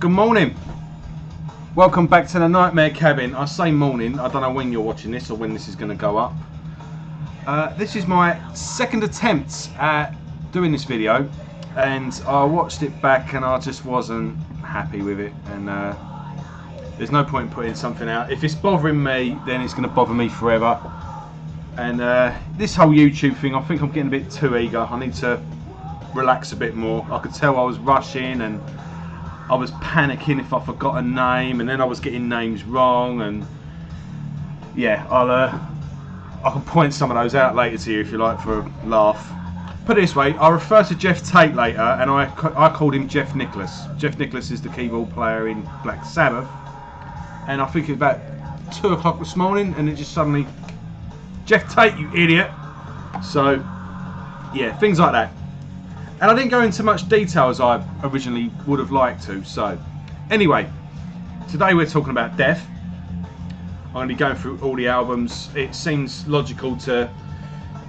Good morning. Welcome back to the Nightmare Cabin. I say morning, I don't know when you're watching this or when this is going to go up. This is my second attempt at doing this video, and I watched it back and I just wasn't happy with it, and there's no point in putting something out. If it's bothering me, then it's going to bother me forever. And this whole YouTube thing, I think I'm getting a bit too eager. I need to relax a bit more. I could tell I was rushing and I was panicking if I forgot a name, and then I was getting names wrong, and yeah, I can point some of those out later to you if you like for a laugh. Put it this way, I refer to Jeff Tate later, and I called him Jeff Nicholas. Jeff Nicholas is the keyboard player in Black Sabbath, and I think it was about 2 o'clock this morning, and it just suddenly, Jeff Tate, you idiot. So yeah, things like that. And I didn't go into much detail as I originally would have liked to. So anyway, today we're talking about death. I'm going to be going through all the albums. It seems logical to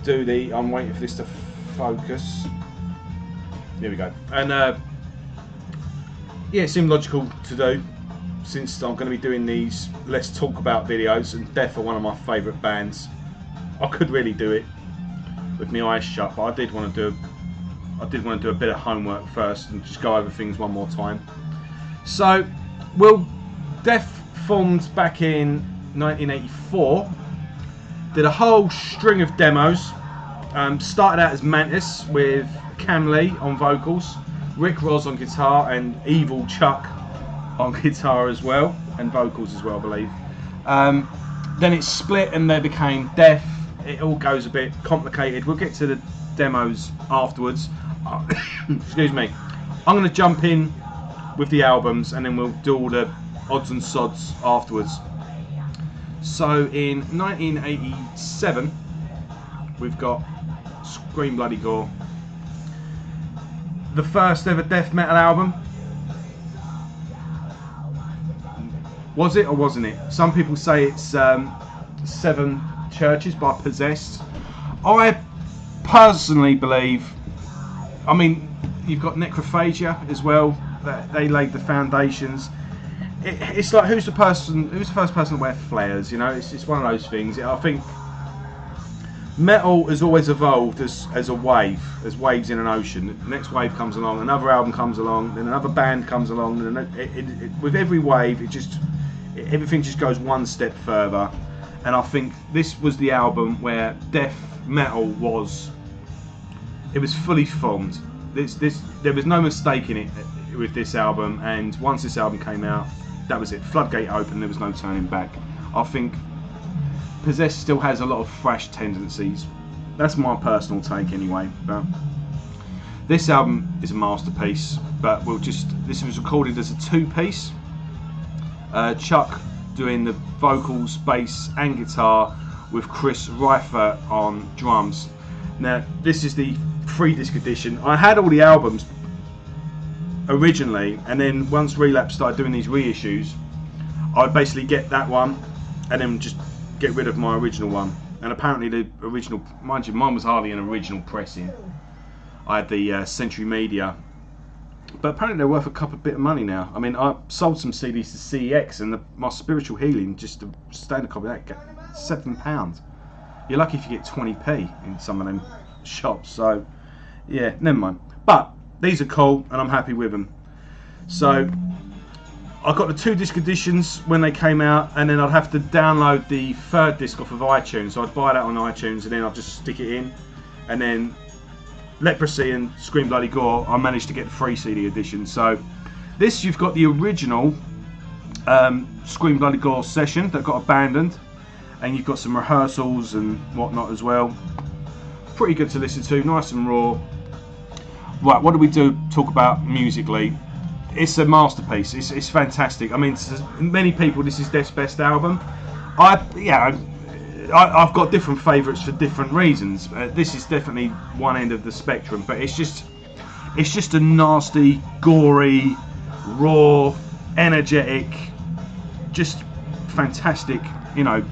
do the... I'm waiting for this to focus. There we go. And yeah, it seemed logical to do, since I'm going to be doing these Let's Talk About videos, and Death are one of my favourite bands. I could really do it with my eyes shut, but I did want to do a bit of homework first and just go over things one more time. So, well, Death formed back in 1984. Did a whole string of demos. Started out as Mantis with Cam Lee on vocals, Rick Ross on guitar, and Evil Chuck on guitar as well, and vocals as well, I believe. Then it split and they became Death. It all goes a bit complicated. We'll get to the demos afterwards. Excuse me. I'm going to jump in with the albums and then we'll do all the odds and sods afterwards. So in 1987 we've got Scream Bloody Gore, the first ever death metal album. Was it or wasn't it? Some people say it's Seven Churches by Possessed. I personally believe, I mean, you've got Necrophagia as well. They laid the foundations. It's like who's the first person to wear flares? You know, it's one of those things. I think metal has always evolved as a wave, as waves in an ocean. The next wave comes along, another album comes along, then another band comes along. And with every wave, everything just goes one step further. And I think this was the album where death metal was fully formed. There was no mistaking it with this album, and once this album came out, that was it. Floodgate open, there was no turning back. I think Possessed still has a lot of thrash tendencies. That's my personal take anyway, but this album is a masterpiece. But this was recorded as a 2-piece. Chuck doing the vocals, bass and guitar, with Chris Reifert on drums. Now this is the 3-disc edition. I had all the albums originally, and then once Relapse started doing these reissues, I'd basically get that one and then just get rid of my original one. And apparently the original, mind you, mine was hardly an original pressing. I had the Century Media, but apparently they're worth a bit of money now. I mean, I sold some CDs to CEX, and my Spiritual Healing, just to stand a copy of that, got £7. You're lucky if you get 20p in some of them shops. So yeah, never mind. But these are cool and I'm happy with them. So I got the 2-disc editions when they came out, and then I'd have to download the 3rd disc off of iTunes. So I'd buy that on iTunes and then I'd just stick it in. And then Leprosy and Scream Bloody Gore, I managed to get the 3 CD edition. So this, you've got the original Scream Bloody Gore session that got abandoned, and you've got some rehearsals and whatnot as well. Pretty good to listen to, nice and raw. Right, what do we talk about musically? It's a masterpiece. It's fantastic. I mean, to many people, this is Death's best album. I've got different favourites for different reasons. This is definitely one end of the spectrum, but it's just a nasty, gory, raw, energetic, just fantastic. You know,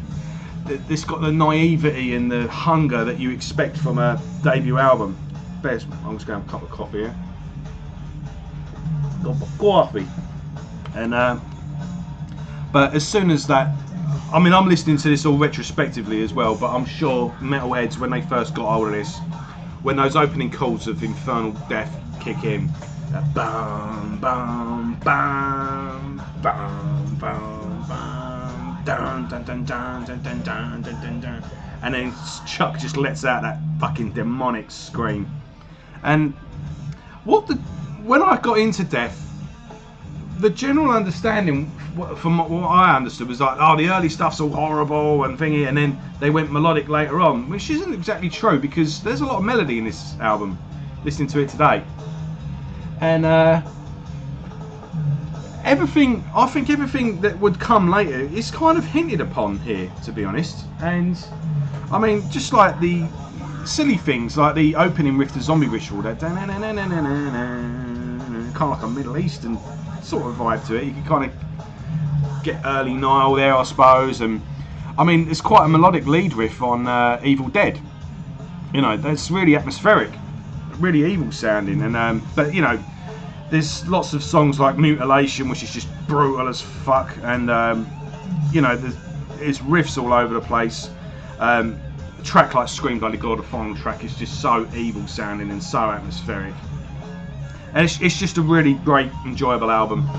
it's got the naivety and the hunger that you expect from a debut album. I'm just going to have a cup of coffee here. Got Cawfee. And but as soon as that, I mean, I'm listening to this all retrospectively as well, but I'm sure metalheads, when they first got hold of this, when those opening chords of Infernal Death kick in, bum bum bum bum bum bum, dun dun dun dun dun dun dun dun dun, and then Chuck just lets out that fucking demonic scream. And when I got into Death, the general understanding from what I understood was like, oh, the early stuff's all horrible and thingy, and then they went melodic later on, which isn't exactly true, because there's a lot of melody in this album, listening to it today. And I think everything that would come later is kind of hinted upon here, to be honest. And I mean, just like the silly things, like the opening riff, the Zombie Ritual, that kind of like a Middle Eastern sort of vibe to it. You can kind of get early Nile there, I suppose. And I mean, it's quite a melodic lead riff on Evil Dead. You know, that's really atmospheric, really evil sounding. And but you know, there's lots of songs like Mutilation, which is just brutal as fuck. And you know, there's riffs all over the place. A track like Scream Bloody God, the final track, is just so evil sounding and so atmospheric. And it's just a really great, enjoyable album.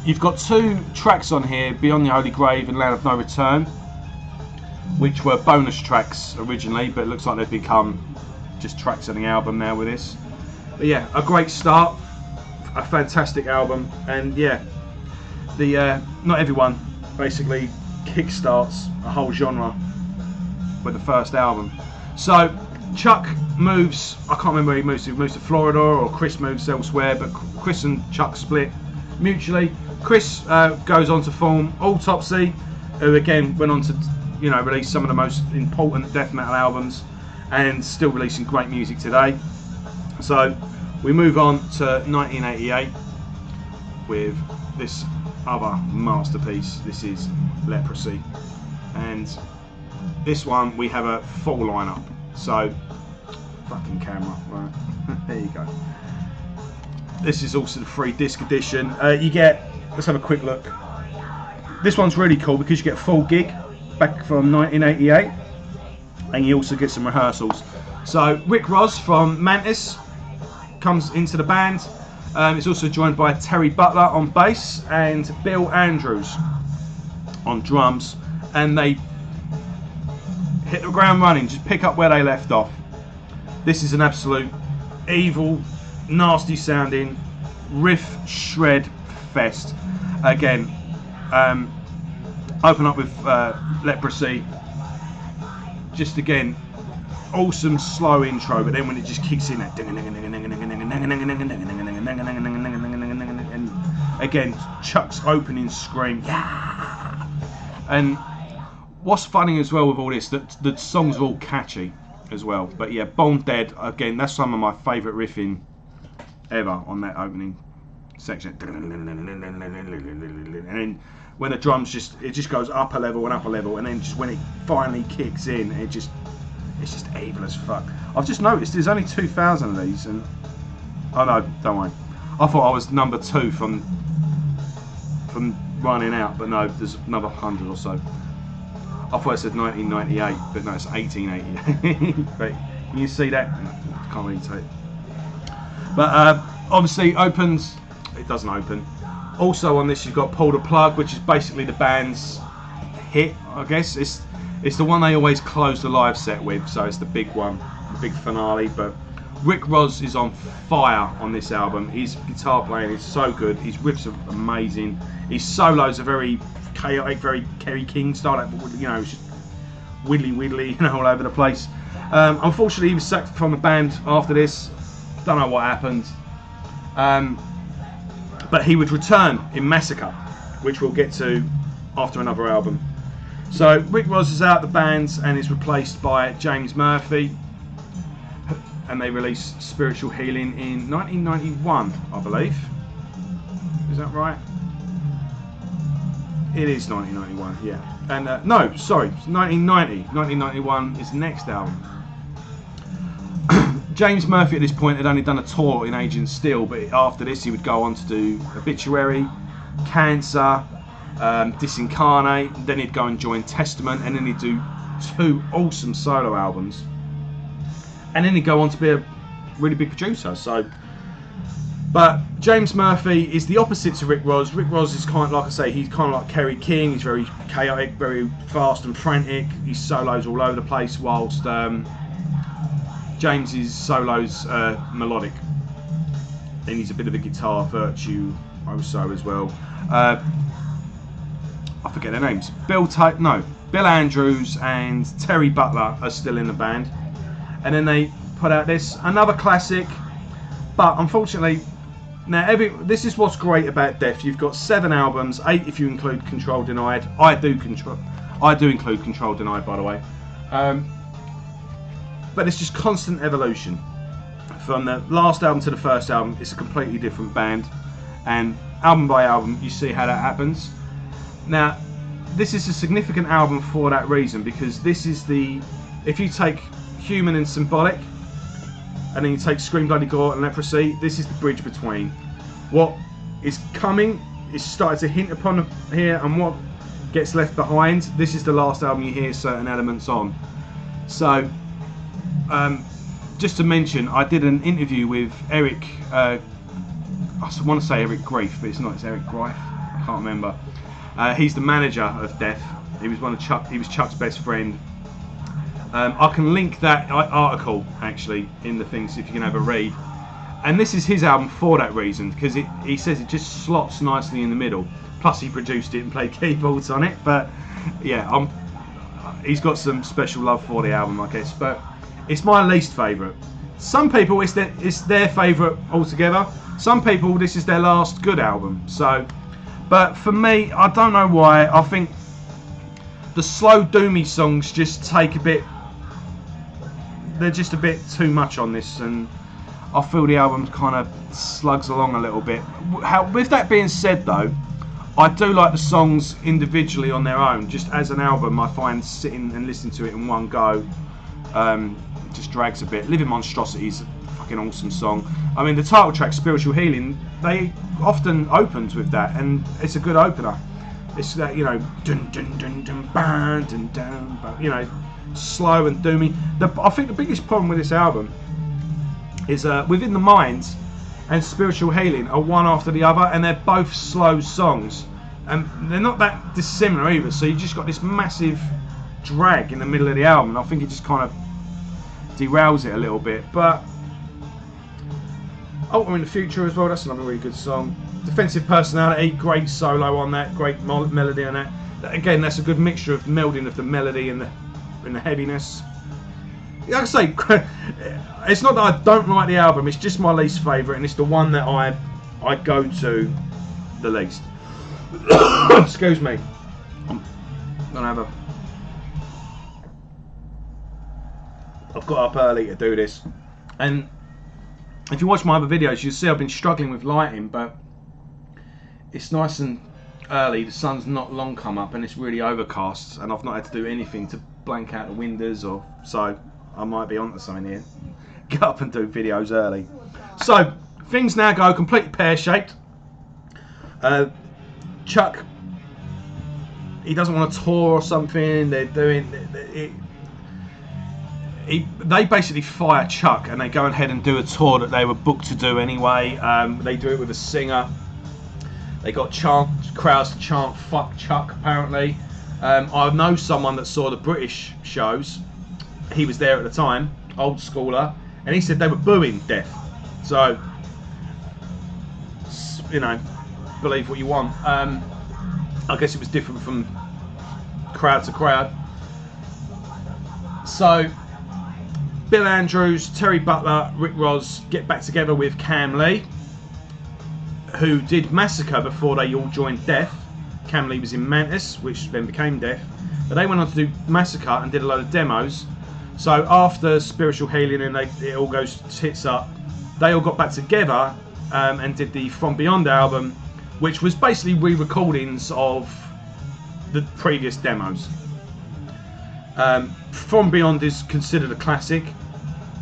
You've got 2 tracks on here, Beyond the Holy Grave and Land of No Return, which were bonus tracks originally, but it looks like they've become just tracks on the album now with this. But yeah, a great start, a fantastic album, and yeah, the not everyone basically kickstarts a whole genre with the first album. So Chuck moves, I can't remember where he moves to Florida, or Chris moves elsewhere, but Chris and Chuck split mutually. Chris goes on to form Autopsy, who again went on to, you know, release some of the most important death metal albums and still releasing great music today. So we move on to 1988 with this other masterpiece. This is Leprosy, and this one we have a full lineup. So fucking camera, right? There you go. This is also the free disc edition. You get, let's have a quick look. This one's really cool because you get a full gig back from 1988, and you also get some rehearsals. So Rick Ross from Mantis comes into the band. He's also joined by Terry Butler on bass and Bill Andrews on drums, and they hit the ground running, just pick up where they left off. This is an absolute evil, nasty sounding riff shred fest. Again, open up with Leprosy. Just again, awesome slow intro, but then when it just kicks in, that and again Chuck's opening scream, yeah. And what's funny as well with all this, that the songs are all catchy as well. But yeah, Born Dead, again, that's some of my favourite riffing ever on that opening section. And then when the drums it just goes up a level and up a level, and then just when it finally kicks in, it's just evil as fuck. I've just noticed there's only 2,000 of these, and oh no, don't worry. I thought I was number 2 from running out, but no, there's another 100 or so. I thought I said 1998, but no, it's 1888. But can you see that? I can't really take. But obviously opens. It doesn't open. Also on this you've got Pull the Plug, which is basically the band's hit, I guess. It's the one they always close the live set with, so it's the big one, the big finale. But Rick Ross is on fire on this album. His guitar playing is so good. His riffs are amazing. His solos are very chaotic, very Kerry King style. Like, you know, it's just widdly, you know, all over the place. Unfortunately, he was sacked from the band after this. Don't know what happened. But he would return in Massacre, which we'll get to after another album. So Rick Ross is out the band and is replaced by James Murphy, and they released Spiritual Healing in 1991, I believe. Is that right? It is 1991, yeah. And no, sorry, it's 1990. 1991 is the next album. James Murphy at this point had only done a tour in Agent Steel, but after this he would go on to do Obituary, Cancer, Disincarnate, then he'd go and join Testament, and then he'd do 2 awesome solo albums, and then he'd go on to be a really big producer. So, but James Murphy is the opposite to Rick Ross. Rick Ross is kind of, like I say, he's kind of like Kerry King. He's very chaotic, very fast and frantic. His solos all over the place, whilst James's solos melodic, and he's a bit of a guitar virtuoso as well. I forget their names. Bill Andrews and Terry Butler are still in the band, and then they put out another classic. But unfortunately, now this is what's great about Death. You've got 7 albums, 8 if you include Control Denied. I do include Control Denied, by the way. But it's just constant evolution. From the last album to the first album, it's a completely different band, and album by album, you see how that happens. Now, this is a significant album for that reason, because this is if you take Human and Symbolic, and then you take Scream Bloody Gore and Leprosy, this is the bridge between what is coming, is starting to hint upon here, and what gets left behind. This is the last album you hear certain elements on. So, just to mention, I did an interview with Eric, I want to say Eric Greif, but it's not, it's Eric Greif, I can't remember. He's the manager of Death. He was Chuck's best friend. I can link that article actually in the things if you can have a read. And this is his album for that reason, because he says it just slots nicely in the middle. Plus he produced it and played keyboards on it. But yeah, he's got some special love for the album, I guess. But it's my least favourite. Some people it's their favourite altogether. Some people this is their last good album. So, but for me, I don't know why. I think the slow doomy songs just take a bit. They're just a bit too much on this, and I feel the album kind of slugs along a little bit. With that being said, though, I do like the songs individually on their own. Just as an album, I find sitting and listening to it in one go just drags a bit. Living Monstrosity is a fucking awesome song. I mean, the title track, Spiritual Healing, they often opened with that, and it's a good opener. It's that, you know, dun dun dun dun dun dun dun, you know, slow and doomy. I think the biggest problem with this album is Within the Mind and Spiritual Healing are one after the other, and they're both slow songs, and they're not that dissimilar either. So you just got this massive drag in the middle of the album, and I think it just kind of derails it a little bit. But Alter in the Future as well, that's another really good song. Defensive Personality, great solo on that, great melody on that. Again, that's a good mixture of melding of the melody and the heaviness. Like I say, it's not that I don't like the album, it's just my least favourite, and it's the one that I go to the least. Excuse me. I'm gonna have I've got up early to do this, and if you watch my other videos, you'll see I've been struggling with lighting, but it's nice and early, the sun's not long come up, and it's really overcast, and I've not had to do anything to blank out the windows, or so I might be onto something here. Get up and do videos early. So things now go completely pear-shaped. Chuck, he doesn't want to tour or something. They're doing they basically fire Chuck, and they go ahead and do a tour that they were booked to do anyway. They do it with a singer. They got crowds to chant "fuck Chuck" apparently. I know someone that saw the British shows. He was there at the time, old schooler, and he said they were booing Death. So, you know, believe what you want. I guess it was different from crowd to crowd. So, Bill Andrews, Terry Butler, Rick Ross get back together with Cam Lee, who did Massacre before they all joined Death. Cam Lee was in Mantis, which then became Death. But they went on to do Massacre and did a load of demos. So after Spiritual Healing and it all goes tits up, they all got back together and did the From Beyond album, which was basically re-recordings of the previous demos. From Beyond is considered a classic.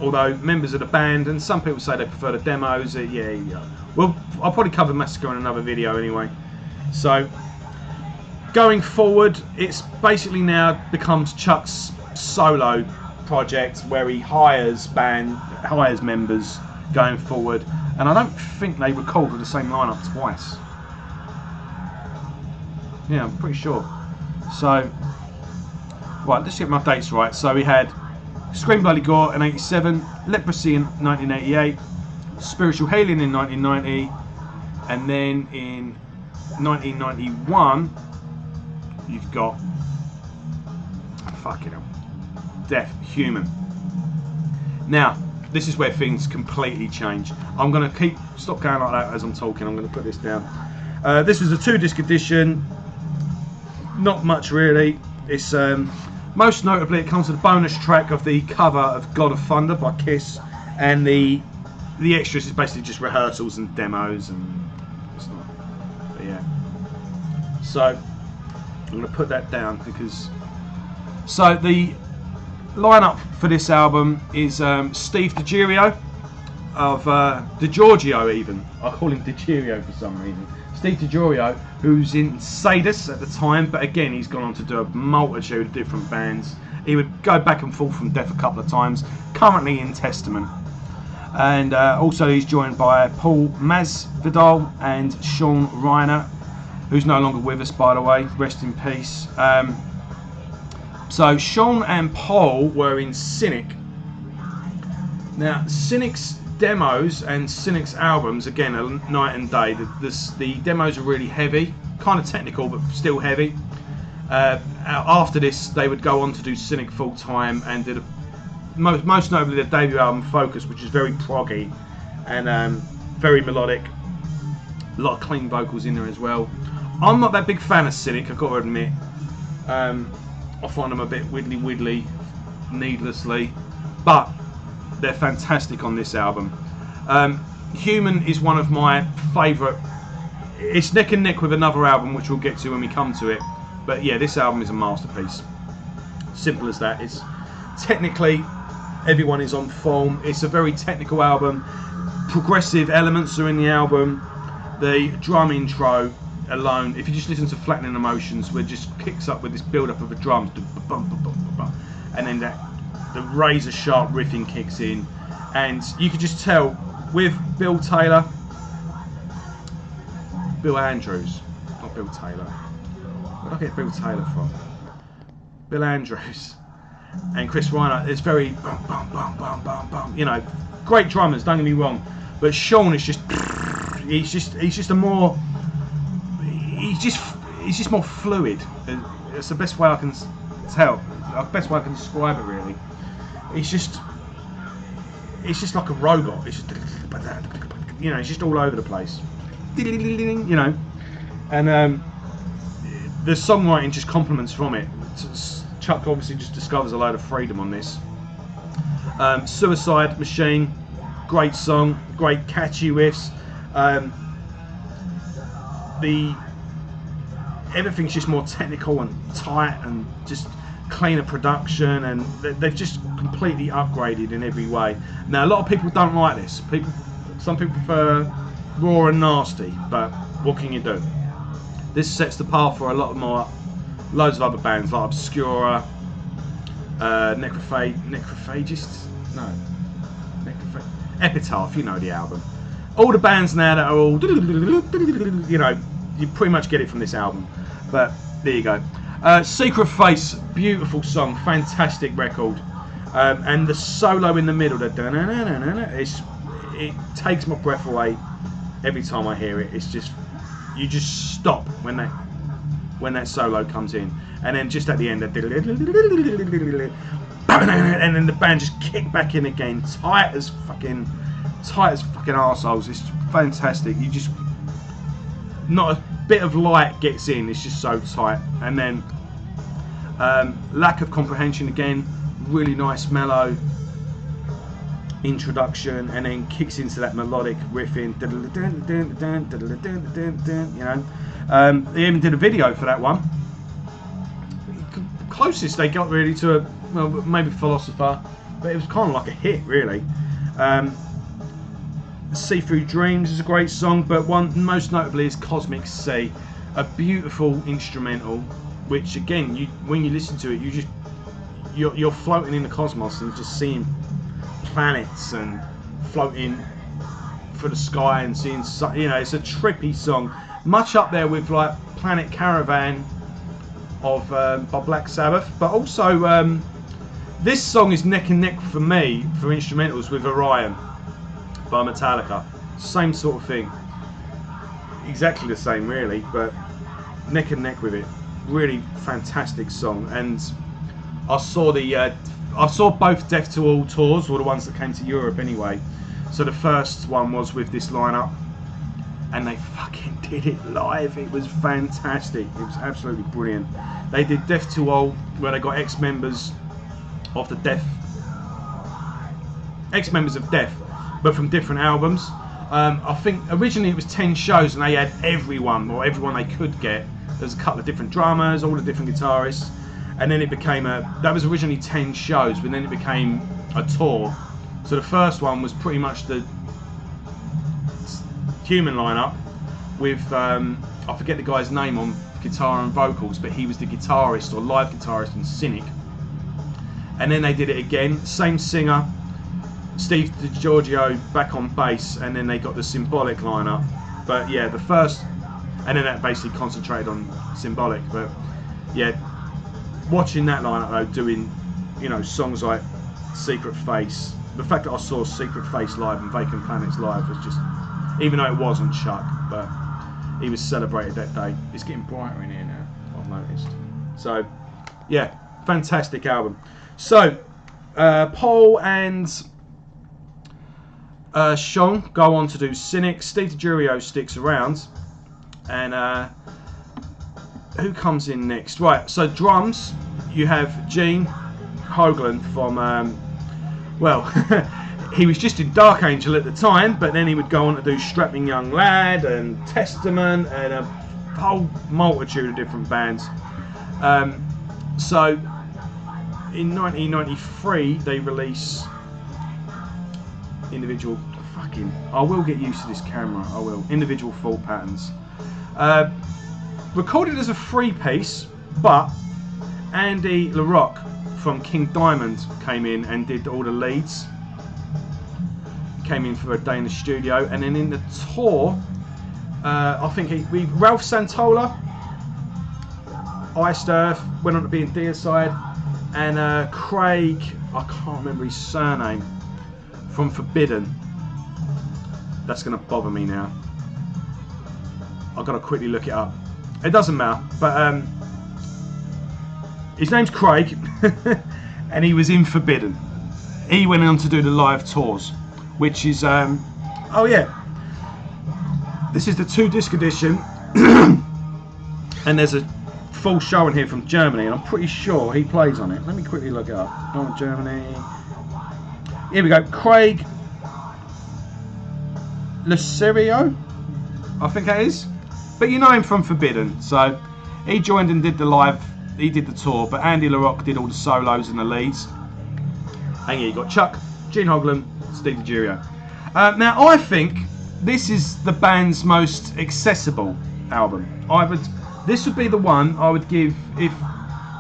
although members of the band, and some people say they prefer the demos. Yeah. Well, I'll probably cover Massacre in another video anyway. So going forward, it's basically now becomes Chuck's solo project where he hires members going forward, and I don't think they record with the same lineup twice. Yeah, I'm pretty sure. So, right, let's get my dates right. So we had Scream Bloody Gore in 87, Leprosy in 1988, Spiritual Healing in 1990, and then in 1991 you've got fucking hell, Death Human. Now this is where things completely change. I'm going to stop going like that as I'm talking. I'm going to put this down. This was a 2-disc edition. Not much really. It's most notably it comes with a bonus track of the cover of God of Thunder by Kiss, and the extras is basically just rehearsals and demos and stuff. But yeah. So I'm going to put that down because. So the lineup for this album is Steve DiGiorgio of DiGiorgio even. I call him DiGiorgio for some reason. Steve DiGiorgio, who's in Sadus at the time, but again he's gone on to do a multitude of different bands. He would go back and forth from Death a couple of times. Currently in Testament, and also he's joined by Paul Masvidal and Sean Reiner, who's no longer with us, by the way. Rest in peace. So Sean and Paul were in Cynic. Now Cynic's demos and Cynic's albums, again, are night and day. The demos are really heavy, kind of technical but still heavy. After this they would go on to do Cynic full time and did most notably their debut album Focus, which is very proggy and very melodic. A lot of clean vocals in there as well. I'm not that big fan of Cynic, I've got to admit. I find them a bit widdly needlessly, but they're fantastic on this album. Human is one of my favourite. It's neck and neck with another album which we'll get to when we come to it, but yeah, this album is a masterpiece. Simple as that. It's technically, everyone is on form. It's a very technical album. Progressive elements are in the album. The drum intro alone, if you just listen to Flattening Emotions, where it just kicks up with this build up of the drums, and then the razor sharp riffing kicks in, and you could just tell with Bill Andrews, not Bill Taylor. Where did I get Bill Taylor from? Bill Andrews and Chris Reiner. It's very you know, great drummers, don't get me wrong, but Sean is just he's just a more he's just more fluid. It's the best way I can tell. The best way I can describe it, really. It's just like a robot. It's just, you know, it's just all over the place. You know, and the songwriting just compliments from it. Chuck obviously just discovers a load of freedom on this. Suicide Machine, great song, great catchy riffs. Everything's just more technical and tight and just cleaner production, and they've just completely upgraded in every way. Now a lot of people don't like this. Some people prefer raw and nasty, but what can you do? This sets the path for a lot more, loads of other bands like Obscura, Epitaph, you know the album. All the bands now that are all, you know, you pretty much get it from this album. But there you go. Secret Face, beautiful song, fantastic record, and the solo in the middle, it takes my breath away every time I hear it. It's just, you just stop when that solo comes in, and then just at the end, and then the band just kick back in again, tight as fucking arseholes. It's fantastic. You just, not a bit of light gets in. It's just so tight. And then Lack of Comprehension again, really nice mellow introduction, and then kicks into that melodic riffing. You know, they even did a video for that one. Closest they got really to a, well, maybe Philosopher, but it was kind of like a hit, really. See Through Dreams is a great song, but one most notably is Cosmic Sea, a beautiful instrumental, which again, when you listen to it, you're floating in the cosmos and just seeing planets and floating for the sky and seeing, you know, it's a trippy song, much up there with like Planet Caravan of by Black Sabbath, but also this song is neck and neck for me for instrumentals with Orion by Metallica. Same sort of thing, exactly the same really, but neck and neck with it. Really fantastic song. And I saw both Death to All tours, or the ones that came to Europe anyway. So the first one was with this lineup, and they fucking did it live. It was fantastic. It was absolutely brilliant. They did Death to All, where they got ex-members of Death, but from different albums. I think originally it was 10 shows, and they had everyone they could get. There's a couple of different drummers, all the different guitarists, and then it became that was originally 10 shows, but then it became a tour. So the first one was pretty much the Human lineup with I forget the guy's name on guitar and vocals, but he was the guitarist or live guitarist in Cynic. And then they did it again, same singer, Steve DiGiorgio back on bass, and then they got the Symbolic lineup. But yeah, the first, and then that basically concentrated on Symbolic. But yeah, watching that lineup though, doing, you know, songs like Secret Face, the fact that I saw Secret Face live and Vacant Planets live was just, even though it wasn't Chuck, but he was celebrated that day. It's getting brighter in here now, I've noticed. So yeah, fantastic album. So Paul and Sean go on to do Cynic. Steve DiGiorgio sticks around, and who comes in next? Right, so drums, you have Gene Hoglan from well, he was just in Dark Angel at the time, but then he would go on to do Strapping Young Lad and Testament and a whole multitude of different bands. So in 1993 they release Individual I will get used to this camera, I will. Individual Thought Patterns. Recorded as a 3-piece, but Andy LaRocque from King Diamond came in and did all the leads. Came in for a day in the studio, and then in the tour, I think Ralph Santola, Iced Earth, went on to be in Deicide, and Craig, I can't remember his surname, from Forbidden. That's going to bother me now. I've got to quickly look it up. It doesn't matter, but his name's Craig, and he was in Forbidden. He went on to do the live tours, which is, oh yeah, this is the 2-disc edition, and there's a full show in here from Germany, and I'm pretty sure he plays on it. Let me quickly look it up. Oh, Germany. Here we go. Craig Lucerio, I think that is. But you know him from Forbidden, so he joined and did the live. He did the tour, but Andy LaRocque did all the solos and the leads. And yeah, you got Chuck, Gene Hoglan, Steve DiGiorgio. Now I think this is the band's most accessible album. This would be the one I would give if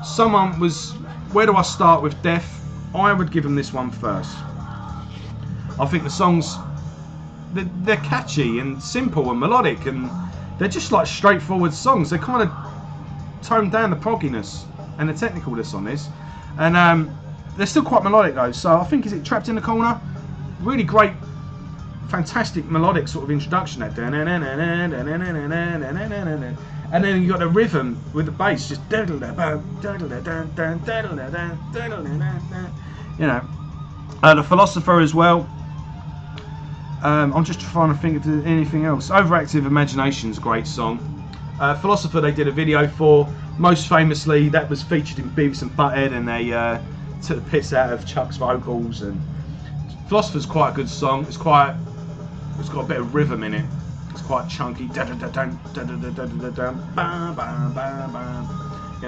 someone was, where do I start with Death? I would give them this one first. I think the songs, they're catchy and simple and melodic, and they're just like straightforward songs. They kind of tone down the progginess and the technicalness on this, and they're still quite melodic though. So I think, is it Trapped in the Corner? Really great, fantastic melodic sort of introduction. That, and then you got the rhythm with the bass, just you know. The Philosopher as well. I'm just trying to think of anything else. Overactive Imagination's a great song. Philosopher they did a video for. Most famously, that was featured in Beavis and Butthead, and they took the piss out of Chuck's vocals. And Philosopher's quite a good song. It's got a bit of rhythm in it. It's quite chunky. You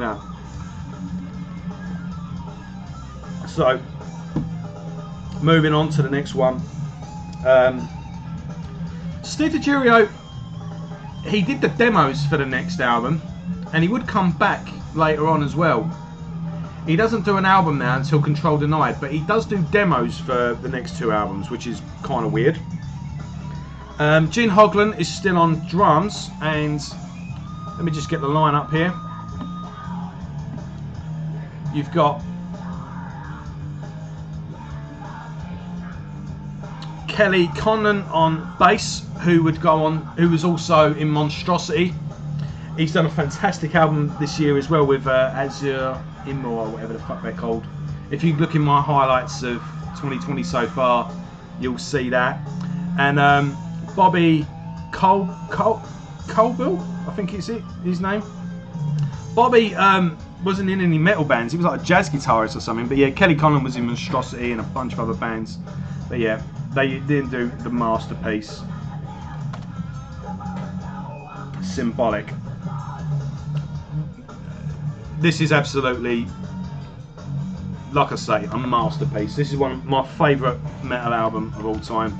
know. So moving on to the next one. Steve DiGiulio, he did the demos for the next album, and he would come back later on as well. He doesn't do an album now until Control Denied, but he does do demos for the next 2 albums, which is kind of weird. Gene Hoglan is still on drums, and let me just get the line up here. You've got Kelly Conlon on bass, who was also in Monstrosity. He's done a fantastic album this year as well with Azure Immo, or whatever the fuck they're called. If you look in my highlights of 2020 so far, you'll see that. And Bobby Colville, I think it's his name. Bobby wasn't in any metal bands. He was like a jazz guitarist or something. But yeah, Kelly Conlon was in Monstrosity and a bunch of other bands. But yeah, they didn't do the masterpiece Symbolic. This is absolutely, like I say, a masterpiece. This is one of my favourite metal album of all time.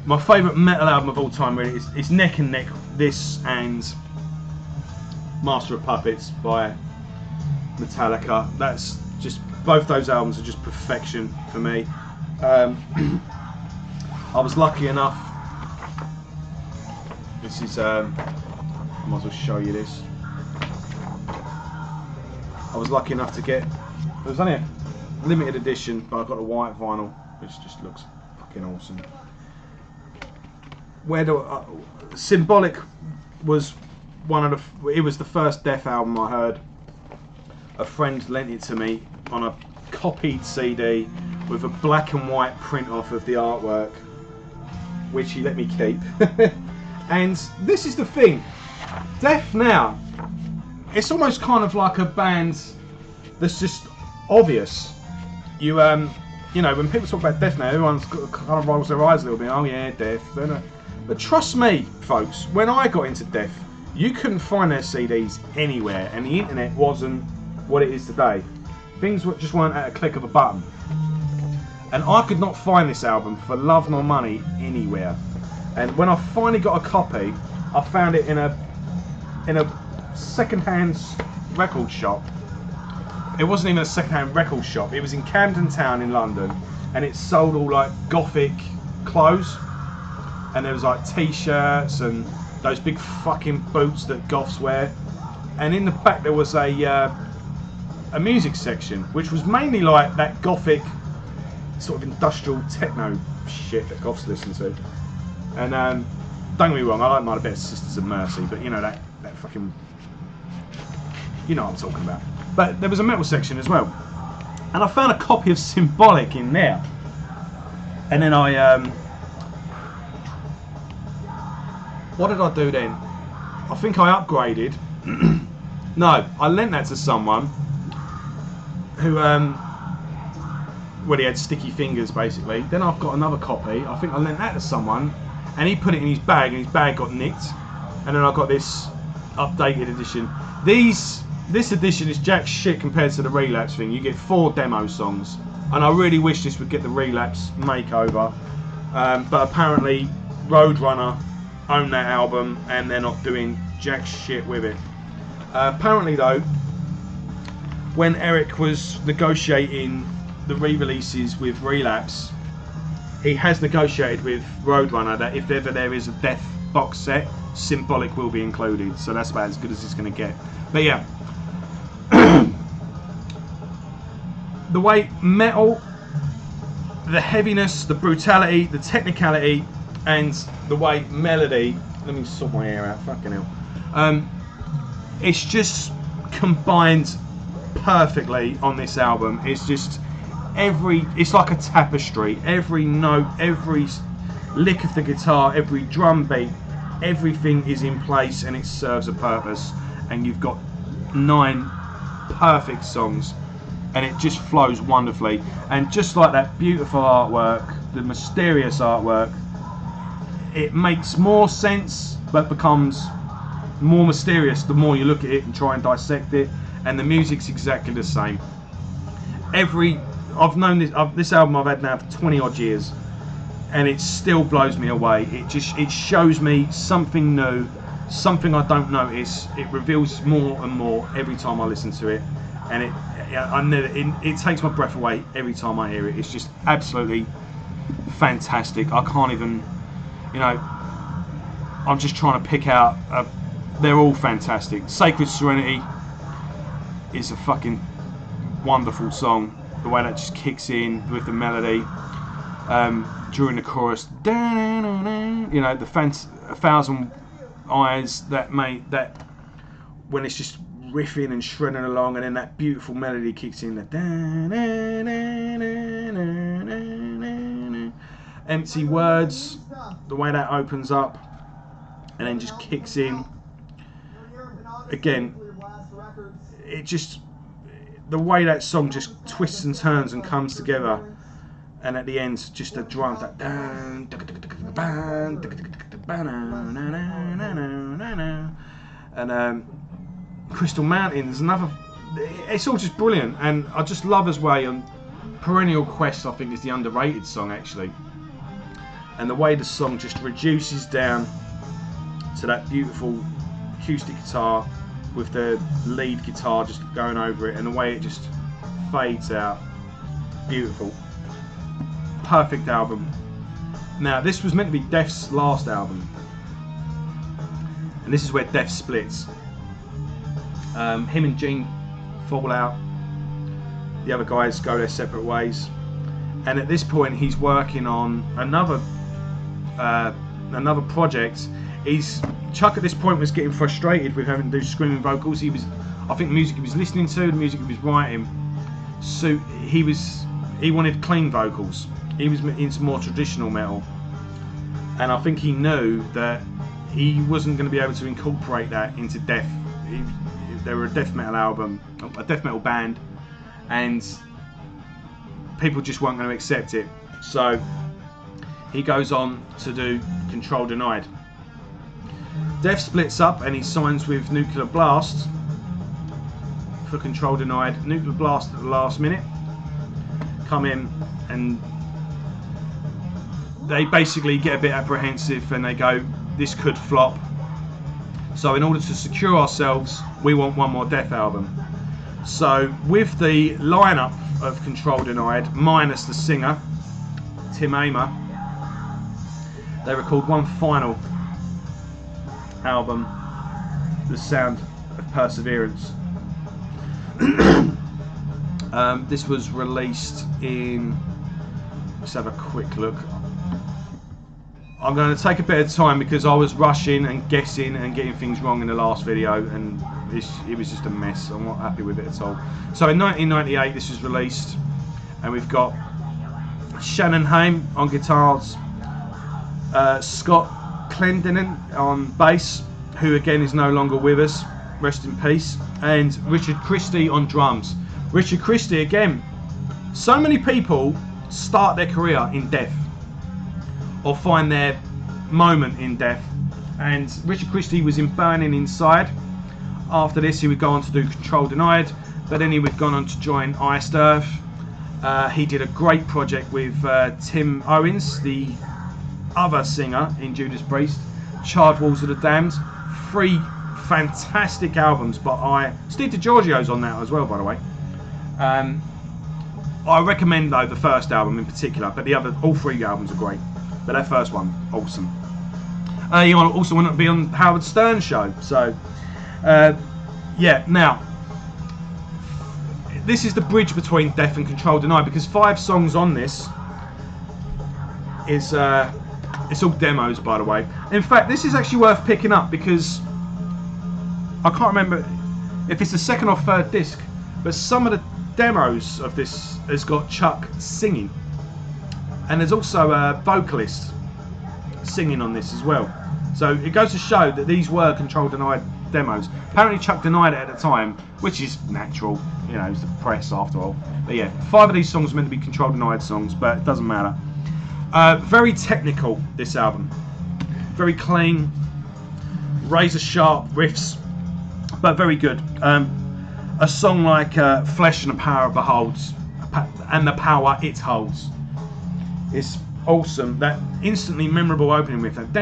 My favourite metal album of all time really is neck and neck, this and Master of Puppets by Metallica. That's just, both those albums are just perfection for me. I was lucky enough, this is, I might as well show you this. I was lucky enough to get, it was only a limited edition, but I got a white vinyl, which just looks fucking awesome. Symbolic was it was the first Death album I heard. A friend lent it to me on a copied CD with a black and white print off of the artwork, which he let me keep. And this is the thing, Death now, it's almost kind of like a band that's just obvious. You know, when people talk about Death now, everyone's kind of rolls their eyes a little bit. Oh yeah, Death. But trust me, folks, when I got into Death, you couldn't find their CDs anywhere, and the internet wasn't what it is today. Things just weren't at a click of a button. And I could not find this album for love nor money anywhere. And when I finally got a copy, I found it in a second-hand record shop. It wasn't even a second-hand record shop. It was in Camden Town in London, and it sold all like gothic clothes. And there was like t-shirts and those big fucking boots that goths wear. And in the back there was a music section, which was mainly like that gothic sort of industrial techno shit that goths listen to. And don't get me wrong, I like my better Sisters of Mercy, but you know that fucking, you know what I'm talking about. But there was a metal section as well, and I found a copy of Symbolic in there. And then what did I do then? I think I upgraded. No, I lent that to someone who, well, he had sticky fingers basically. Then I've got another copy. I think I lent that to someone, and he put it in his bag, and his bag got nicked. And then I got this updated edition. This edition is jack shit compared to the Relapse thing. You get 4 demo songs, and I really wish this would get the Relapse makeover. But apparently Roadrunner own that album, and they're not doing jack shit with it. Apparently though, when Eric was negotiating the re-releases with Relapse, he has negotiated with Roadrunner that if ever there is a Death box set, Symbolic will be included. So that's about as good as it's going to get. But yeah, the way metal, the heaviness, the brutality, the technicality, and the way melody, let me sort my hair out, fucking hell, it's just combined perfectly on this album. It's just it's like a tapestry. Every note, every lick of the guitar, every drum beat, everything is in place and it serves a purpose. And you've got 9 perfect songs, and it just flows wonderfully. And just like that beautiful artwork, the mysterious artwork, it makes more sense but becomes more mysterious the more you look at it and try and dissect it. And the music's exactly the same. I've known this album I've had now for 20 odd years, and it still blows me away. It shows me something new, something I don't notice. It reveals more and more every time I listen to it, and it takes my breath away every time I hear it. It's just absolutely fantastic. I can't even, I'm just trying to pick out. They're all fantastic. Sacred Serenity is a fucking wonderful song. The way that just kicks in with the melody during the chorus, the 1,000 eyes that when it's just riffing and shredding along, and then that beautiful melody kicks in. Empty Words, the way that opens up and then just kicks in. Again, the way that song just twists and turns and comes together, and at the end, just the drums that and Crystal Mountains, another. It's all just brilliant, and I just love as well. And Perennial Quest, I think, is the underrated song actually, and the way the song just reduces down to that beautiful acoustic guitar with the lead guitar just going over it, and the way it just fades out. Beautiful. Perfect album. Now, this was meant to be Def's last album, and this is where Def splits. Him and Gene fall out. The other guys go their separate ways, and at this point he's working on another project. Chuck at this point was getting frustrated with having to do screaming vocals. I think the music he was listening to, the music he was writing, so he wanted clean vocals. He was into more traditional metal, and I think he knew that he wasn't going to be able to incorporate that into Def. They were a death metal band, and people just weren't going to accept it. So he goes on to do Control Denied. Def splits up and he signs with Nuclear Blast for Control Denied. Nuclear Blast at the last minute come in, and they basically get a bit apprehensive and they go, this could flop. So in order to secure ourselves, we want one more Def album. So with the lineup of Control Denied, minus the singer, Tim Amer, they record one final album, The Sound of Perseverance. This was released in, let's have a quick look. I'm going to take a bit of time because I was rushing and guessing and getting things wrong in the last video, and it was just a mess. I'm not happy with it at all. So in 1998 this was released, and we've got Shannon Haim on guitars, Scott Clendenin on bass, who again is no longer with us, rest in peace, and Richard Christie on drums. Richard Christie, again, so many people start their career in Def or find their moment in Def, and Richard Christie was in Burning Inside. After this he would go on to do Control Denied, but then he would go on to join Iced Earth. He did a great project with Tim Owens, the other singer in Judas Priest, Charred Walls of the Damned. 3 fantastic albums, but Steve DiGiorgio's on that as well, by the way. I recommend though the first album in particular, but all 3 albums are great, but that first one, awesome. You also want to be on Howard Stern's show, so yeah. Now this is the bridge between Def and Control Denied, because 5 songs on this is it's all demos, by the way. In fact, this is actually worth picking up because I can't remember if it's the 2nd or 3rd disc, but some of the demos of this has got Chuck singing, and there's also a vocalist singing on this as well. So it goes to show that these were Control Denied demos. Apparently Chuck denied it at the time, which is natural, it's the press after all. But yeah, 5 of these songs are meant to be Control Denied songs, but it doesn't matter. Very technical, this album. Very clean, razor sharp riffs, but very good. A song like Flesh and the Power Beholds, and the power it holds. It's awesome. That instantly memorable opening with that.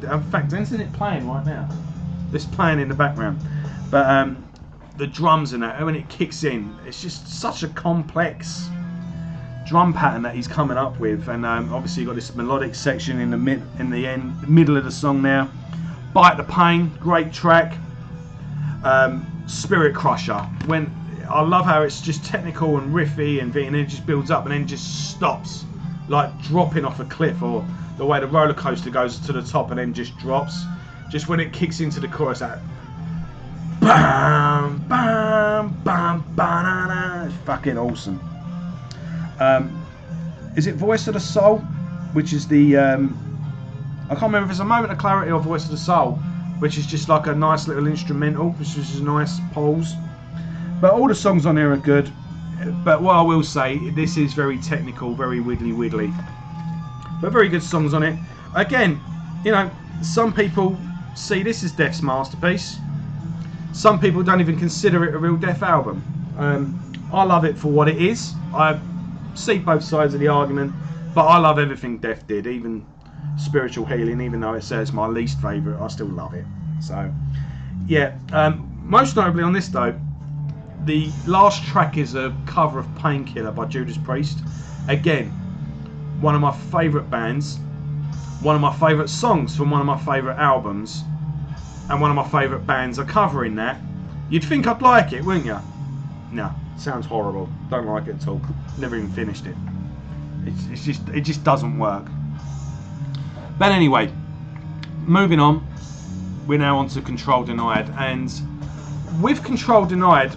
In fact, isn't it playing right now? It's playing in the background. But the drums in that, when it kicks in, it's just such a complex drum pattern that he's coming up with. And obviously you've got this melodic section in the middle of the song now. Bite the Pain, great track. Spirit Crusher. When I love how it's just technical and riffy and then it just builds up and then just stops, like dropping off a cliff, or the way the roller coaster goes to the top and then just drops. Just when it kicks into the chorus, that bam, bam, bam, banana. It's fucking awesome. Is it Voice of the Soul? Which is the I can't remember if it's a Moment of Clarity or Voice of the Soul, which is just like a nice little instrumental, which is a nice pause. But all the songs on there are good. But what I will say, this is very technical, very wiggly. But very good songs on it. Again, you know, some people see this as Def's masterpiece. Some people don't even consider it a real Def album. I love it for what it is. I see both sides of the argument, but I love everything Def did, even Spiritual Healing. Even though it says my least favourite, I still love it. So, yeah. Most notably on this though, the last track is a cover of Painkiller by Judas Priest. Again, one of my favourite bands, one of my favourite songs from one of my favourite albums, and one of my favourite bands are covering that. You'd think I'd like it, wouldn't you? No, sounds horrible. Don't like it at all. Never even finished it. It just doesn't work. But anyway, moving on. We're now on to Control Denied, and with Control Denied,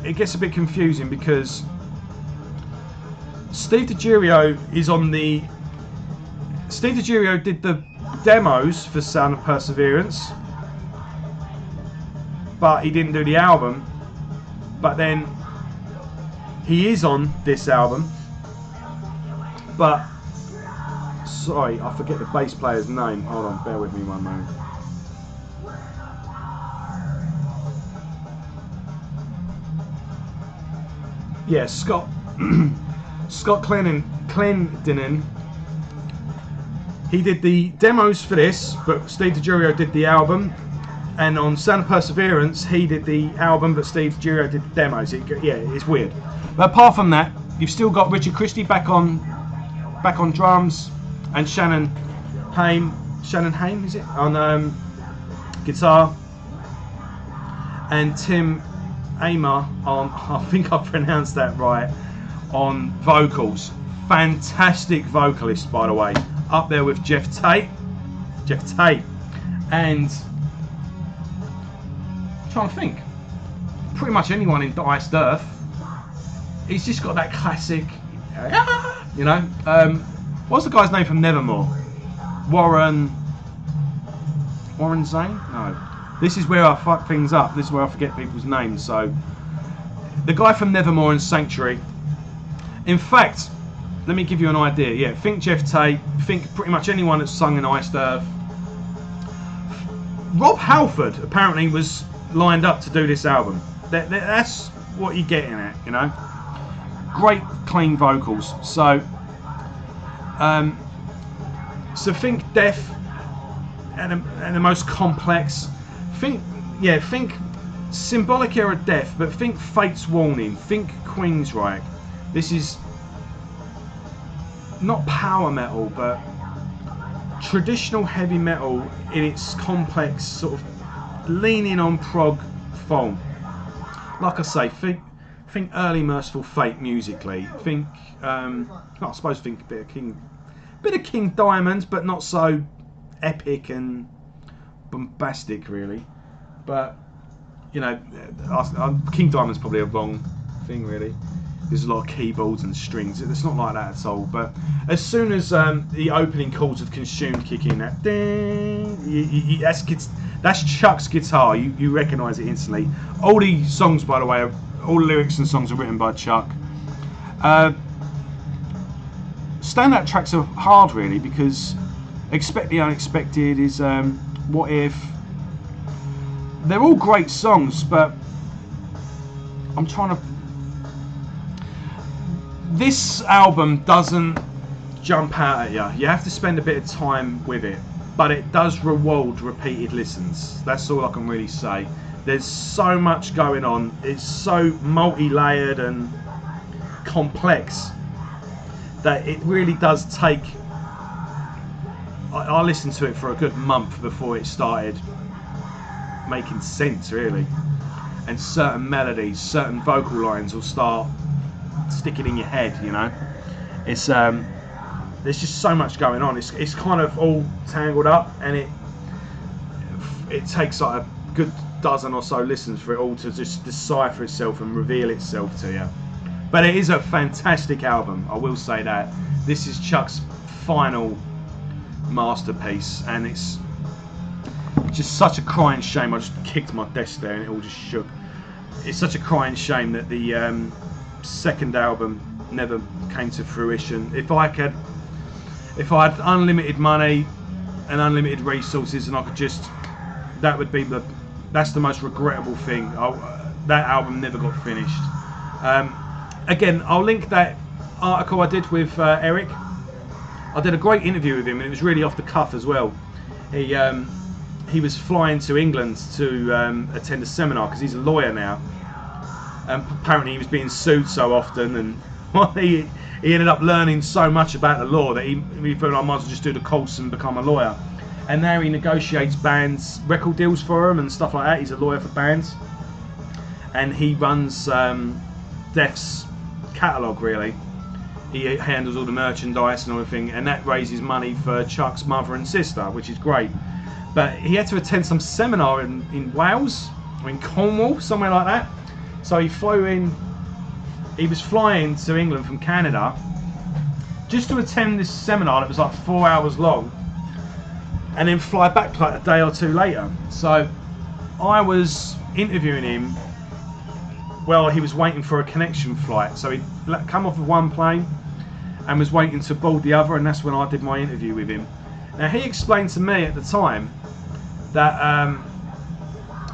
it gets a bit confusing because Steve DiGiorgio is on the... Steve DiGiorgio did the demos for Sound of Perseverance, but he didn't do the album. But then he is on this album, but sorry, I forget the bass player's name. Hold on, bear with me one moment. Yeah, Scott Clendenin. He did the demos for this, but Steve DiGiorgio did the album. And on Sound of Perseverance, he did the album, but Steve DiGiorgio did the demos. Yeah, it's weird. But apart from that, you've still got Richard Christie back on drums, and Shannon Haim, is it, on guitar, and Tim Amer on, I think I pronounced that right, on vocals. Fantastic vocalist, by the way, up there with Jeff Tate, and I'm trying to think, pretty much anyone in Iced Earth. He's just got that classic, you know. What's the guy's name from Nevermore? Warren Zane? No. This is where I fuck things up. This is where I forget people's names. So, the guy from Nevermore and Sanctuary. In fact, let me give you an idea. Yeah, think Jeff Tate. Think pretty much anyone that's sung in Iced Earth. Rob Halford apparently was lined up to do this album. That's what you're getting at, you know. Great, clean vocals. So think Def and the most complex. Think Symbolic era Def, but think Fate's Warning. Think Queensryche. This is not power metal, but traditional heavy metal in its complex sort of leaning on prog form. Like I say, think early Merciful Fate musically. Think I suppose think a bit of King Diamond, but not so epic and bombastic really. But you know, King Diamond's probably a wrong thing really. There's a lot of keyboards and strings. It's not like that at all. But as soon as the opening chords of Consumed kick in, that ding, that's Chuck's guitar. You recognise it instantly. All the songs, by the way, all the lyrics and songs are written by Chuck. Standout tracks are hard really, because Expect the Unexpected is What If. They're all great songs, but I'm trying to this album doesn't jump out at you. You have to spend a bit of time with it, but it does reward repeated listens. That's all I can really say. There's so much going on. It's so multi-layered and complex that it really does take. I listened to it for a good month before it started making sense, really. And certain melodies, certain vocal lines will start sticking in your head, you know. It's there's just so much going on. It's kind of all tangled up, and it takes like a good dozen or so listens for it all to just decipher itself and reveal itself to you. But it is a fantastic album, I will say that. This is Chuck's final masterpiece, and it's just such a crying shame. I just kicked my desk there and it all just shook. It's such a crying shame that the second album never came to fruition. If I had unlimited money and unlimited resources, and I could just, that's the most regrettable thing. That album never got finished. Again, I'll link that article I did with Eric. I did a great interview with him, and it was really off the cuff as well. He was flying to England to attend a seminar because he's a lawyer now. Apparently he was being sued so often, and he ended up learning so much about the law that he thought I might as well just do the course and become a lawyer. And now he negotiates bands, record deals for them and stuff like that. He's a lawyer for bands, and he runs Def's catalogue, really. He handles all the merchandise and everything, and that raises money for Chuck's mother and sister, which is great. But he had to attend some seminar in Wales or in Cornwall, somewhere like that. So he flew in. He was flying to England from Canada just to attend this seminar that was like 4 hours long, and then fly back like a day or two later. So I was interviewing him while he was waiting for a connection flight. So he'd come off of one plane and was waiting to board the other, and that's when I did my interview with him. Now he explained to me at the time that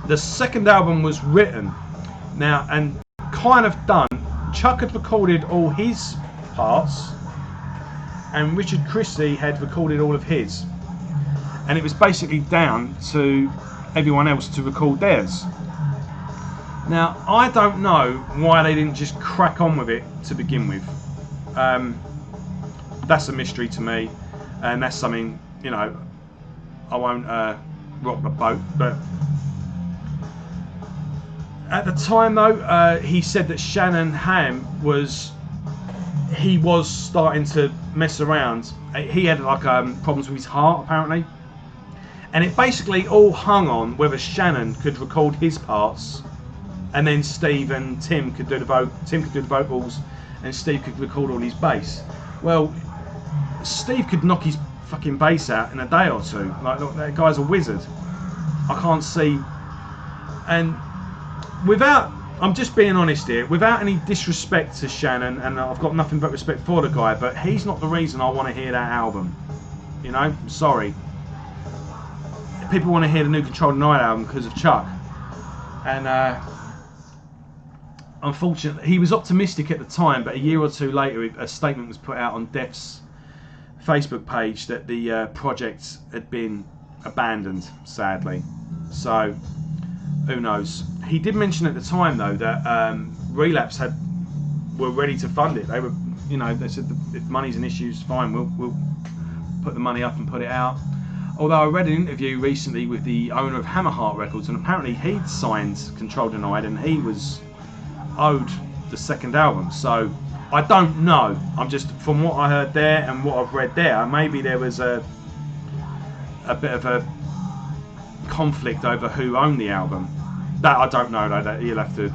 the second album was written now and kind of done. Chuck had recorded all his parts, and Richard Christie had recorded all of his, and it was basically down to everyone else to record theirs. Now I don't know why they didn't just crack on with it to begin with. That's a mystery to me, and that's something, you know, I won't rock the boat. But at the time though, he said that Shannon Hamm was starting to mess around. He had like problems with his heart apparently, and it basically all hung on whether Shannon could record his parts, and then Steve and Tim could do the vocals, and Steve could record all his bass. Well, Steve could knock his fucking bass out in a day or two. Like, look, that guy's a wizard. I can't see. And I'm just being honest here, without any disrespect to Shannon, and I've got nothing but respect for the guy, but he's not the reason I want to hear that album. You know, sorry. People want to hear the new Control the Night album because of Chuck. And unfortunately, he was optimistic at the time, but a year or two later, a statement was put out on Def's Facebook page that the project had been abandoned, sadly. So who knows? He did mention at the time though that Relapse were ready to fund it. They were, you know, they said if money's an issue, it's fine. We'll put the money up and put it out. Although I read an interview recently with the owner of Hammerheart Records, and apparently he'd signed Control Denied, and he was owed the second album. So I don't know. I'm just, from what I heard there and what I've read there, maybe there was a bit of a conflict over who owned the album. That I don't know though. That you'll have to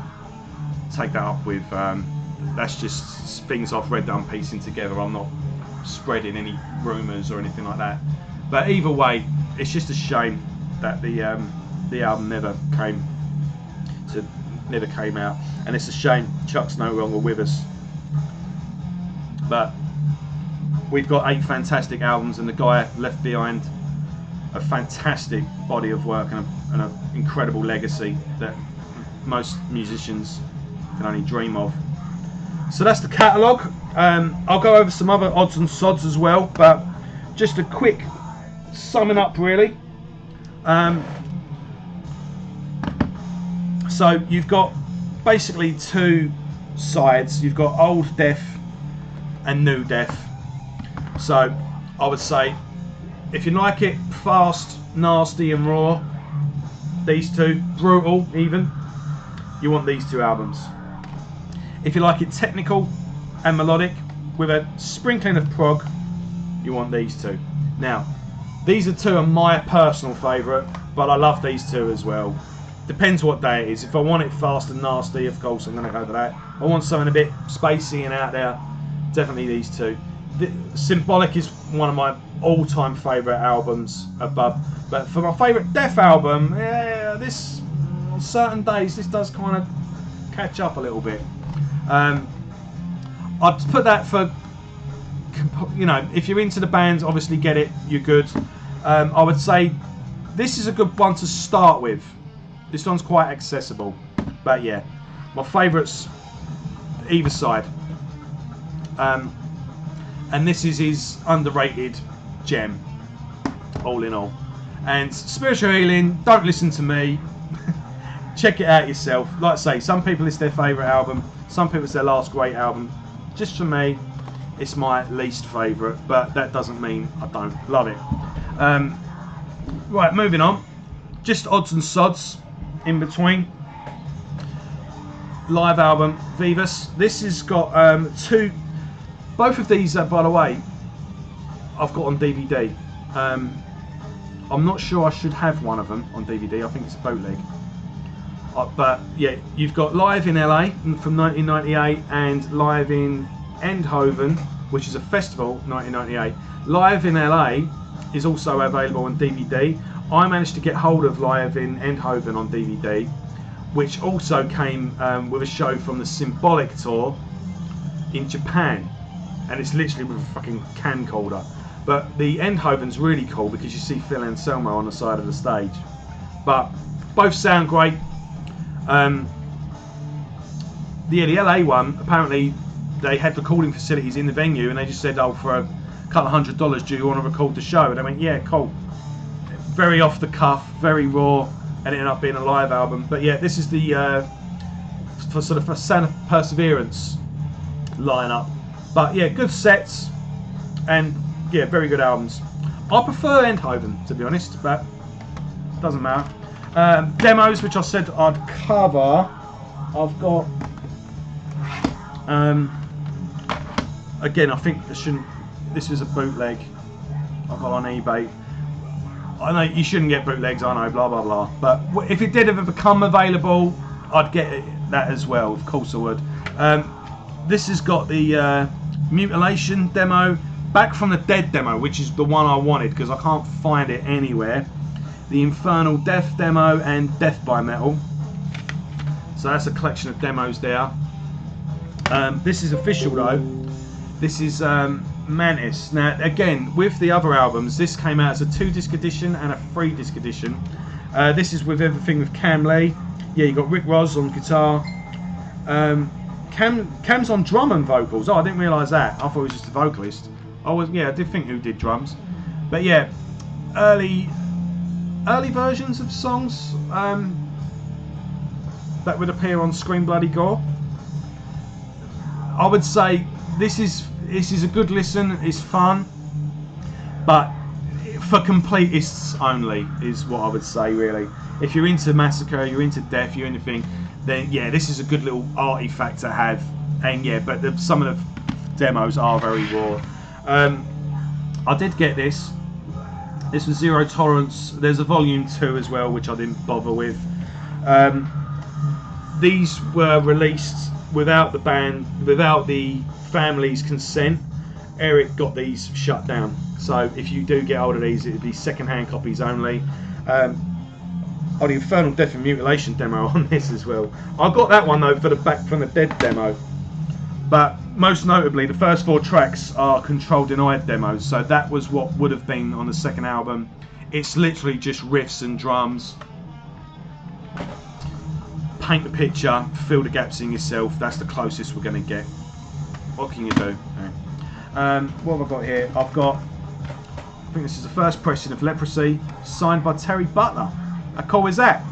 take that up with. That's just things I've read that I'm piecing together. I'm not spreading any rumours or anything like that. But either way, it's just a shame that the album never came out, and it's a shame Chuck's no longer with us. But we've got 8 fantastic albums, and the guy left behind a fantastic body of work and an incredible legacy that most musicians can only dream of. So that's the catalogue. I'll go over some other odds and sods as well, but just a quick summing up really. So you've got basically two sides. You've got old Death and new Death. So I would say if you like it fast, nasty and raw, these two, brutal even, you want these two albums. If you like it technical and melodic with a sprinkling of prog, you want these two. Now, these are two of my personal favourite, but I love these two as well. Depends what day it is. If I want it fast and nasty, of course I'm going to go for that. I want something a bit spacey and out there, definitely these two. Symbolic is one of my all-time favourite albums above. But for my favourite Death album, yeah, this on certain days this does kind of catch up a little bit. I'd put that for, you know, if you're into the bands, obviously get it, you're good. I would say this is a good one to start with. This one's quite accessible, but yeah, my favourites either side. And this is his underrated gem, all in all. And Spiritual Healing, don't listen to me. Check it out yourself. Like I say, some people it's their favourite album, some people it's their last great album. Just for me, it's my least favourite, but that doesn't mean I don't love it. Right, moving on. Just odds and sods in between. Live album, Vivus. This has got two. Both of these, by the way, I've got on DVD. I'm not sure I should have one of them on DVD. I think it's a bootleg. But yeah, you've got Live in LA from 1998 and Live in Eindhoven, which is a festival, 1998. Live in LA is also available on DVD. I managed to get hold of Live in Eindhoven on DVD, which also came with a show from the Symbolic tour in Japan. And it's literally with a fucking camcorder. But the Eindhoven's really cool because you see Phil Anselmo on the side of the stage. But both sound great. The LA one, apparently they had recording facilities in the venue and they just said, oh, for a couple of $100 do you want to record the show? And I went, yeah, cool. Very off the cuff, very raw, and it ended up being a live album. But yeah, this is the for sort of for Sound of Perseverance lineup. But yeah, good sets and yeah, very good albums. I prefer Eindhoven, to be honest, but doesn't matter. Demos, which I said I'd cover. I've got again, I think this was a bootleg I've got on eBay. I know you shouldn't get bootlegs, I know, blah blah blah, but if it did ever become available, I'd get that as well, of course I would. This has got the Mutilation demo, Back from the Dead demo, which is the one I wanted because I can't find it anywhere. The Infernal Death demo and Death by Metal. So that's a collection of demos there. This is official though. This is Mantis. Now again, with the other albums, this came out as a 2-disc edition and a 3-disc edition. This is with everything with Cam Lee. Yeah, you got Rick Ross on guitar. Cam's on drum and vocals. Oh, I didn't realise that. I thought he was just a vocalist. I did think who did drums. But yeah, early versions of songs that would appear on Scream Bloody Gore. I would say this is a good listen. It's fun, but for completists only is what I would say really. If you're into Massacre, you're into Death, you're anything, then yeah, this is a good little artifact to have. And yeah, but some of the demos are very raw. I did get this. This was Zero Tolerance. There's a volume 2 as well, which I didn't bother with. These were released without the band, without the family's consent. Eric got these shut down. So if you do get hold of these, it would be second-hand copies only. The Infernal Death and Mutilation demo on this as well. I got that one though for the Back from the Dead demo. But most notably, the first 4 tracks are Control Denied demos, so that was what would have been on the second album. It's literally just riffs and drums. Paint the picture, fill the gaps in yourself. That's the closest we're going to get What can you do? What have I got here? I've got, I think this is the first pressing of Leprosy, signed by Terry Butler. How cool is that?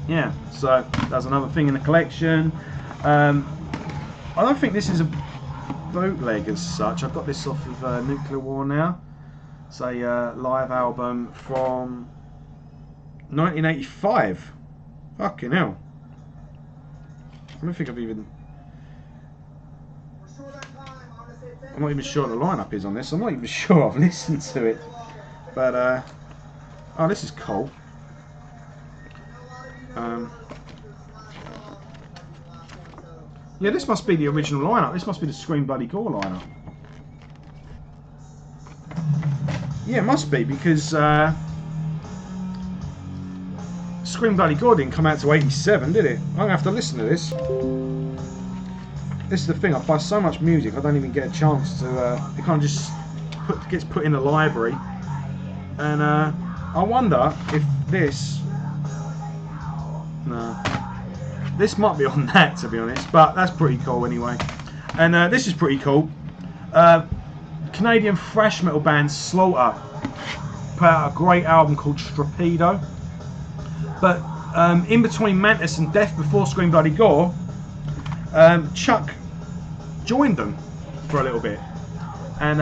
Yeah, so that's another thing in the collection. I don't think this is a bootleg as such. I've got this off of Nuclear War now. It's a live album from 1985. Fucking hell. I don't think I've even... I'm not even sure what the lineup is on this. I'm not even sure I've listened to it. But, oh, this is cool. Yeah, this must be the original lineup. This must be the Scream Bloody Gore lineup. Yeah, it must be, because Scream Bloody Gore didn't come out to 87, did it? I'm going to have to listen to this. This is the thing, I buy so much music, I don't even get a chance to... it kind of just gets put in the library. And I wonder if this... No. This might be on that, to be honest, but that's pretty cool anyway. And this is pretty cool. Canadian thrash metal band Slaughter put out a great album called Strapedo. But in between Mantis and Death, before Scream Bloody Gore, Chuck joined them for a little bit, and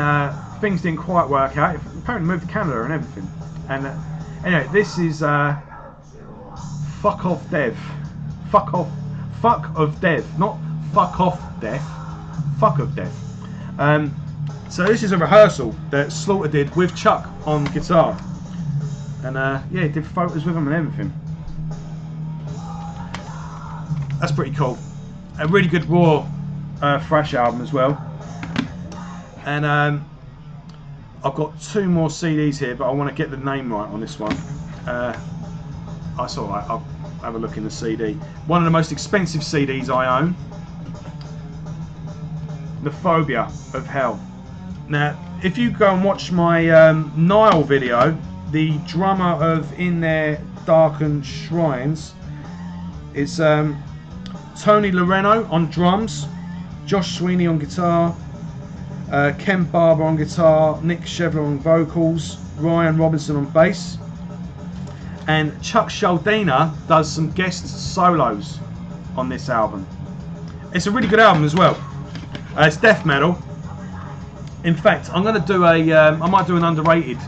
things didn't quite work out. He apparently moved to Canada and everything. And anyway, this is Fuck Off Dev. Fuck of Death, not Fuck Off Death. Fuck of Death. So this is a rehearsal that Slaughter did with Chuck on guitar, and yeah, he did photos with him and everything. That's pretty cool. A really good raw thrash album as well. And I've got 2 more CDs here, but I want to get the name right on this one. That's alright, I'll have a look in the CD. One of the most expensive CDs I own, The Phobia of Hell. Now, if you go and watch my Nile video, the drummer of In Their Darkened Shrines is Tony Loreno on drums, Josh Sweeney on guitar, Ken Barber on guitar, Nick Shevler on vocals, Ryan Robinson on bass, and Chuck Schuldiner does some guest solos on this album. It's a really good album as well. It's death metal. In fact, I'm going to do I might do an underrated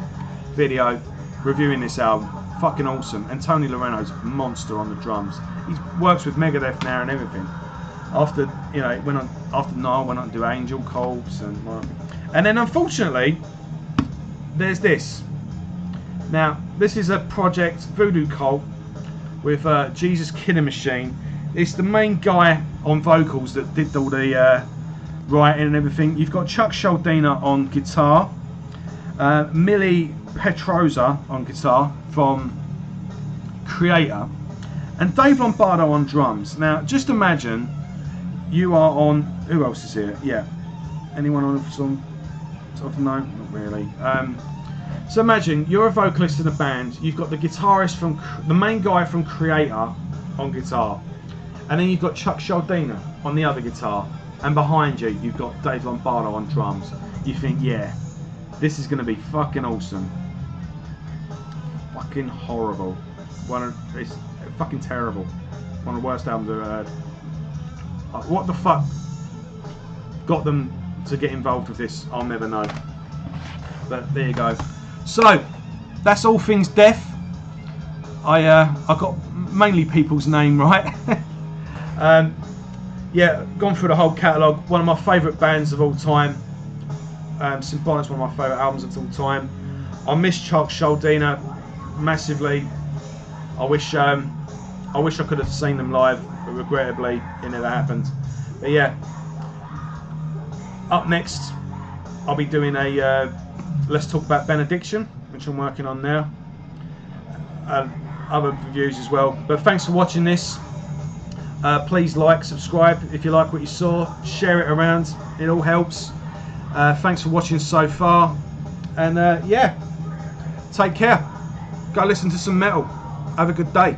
video reviewing this album. Fucking awesome. And Tony Loreno's a monster on the drums. He works with Megadeth now and everything. After, you know, after Nile went on to do Angel Corpse and then unfortunately there's this. Now this is a project, Voodoo Cult, with Jesus Killing Machine. It's the main guy on vocals that did all the writing and everything. You've got Chuck Schuldiner on guitar, Millie Petroza on guitar from Creator, and Dave Lombardo on drums. Now just imagine you are on, who else is here? Yeah, anyone on some sort of, no, not really. So imagine you're a vocalist in a band, you've got the guitarist from, the main guy from Creator on guitar, and then you've got Chuck Schuldiner on the other guitar, and behind you you've got Dave Lombardo on drums. You think, yeah, this is going to be fucking awesome. Fucking horrible. It's fucking terrible. One of the worst albums I've ever heard. What the fuck got them to get involved with this? I'll never know. But there you go. So that's all things death. I got mainly people's name right. Yeah, gone through the whole catalogue. One of my favourite bands of all time. Symbolic's one of my favourite albums of all time. I miss Chuck Schuldiner massively. I wish I could have seen them live, but regrettably it never happened. But yeah, up next I'll be doing a Let's Talk About Benediction, which I'm working on now. Other reviews as well. But thanks for watching this. Please like, subscribe if you like what you saw. Share it around. It all helps. Thanks for watching so far. And yeah, take care. Go listen to some metal. Have a good day.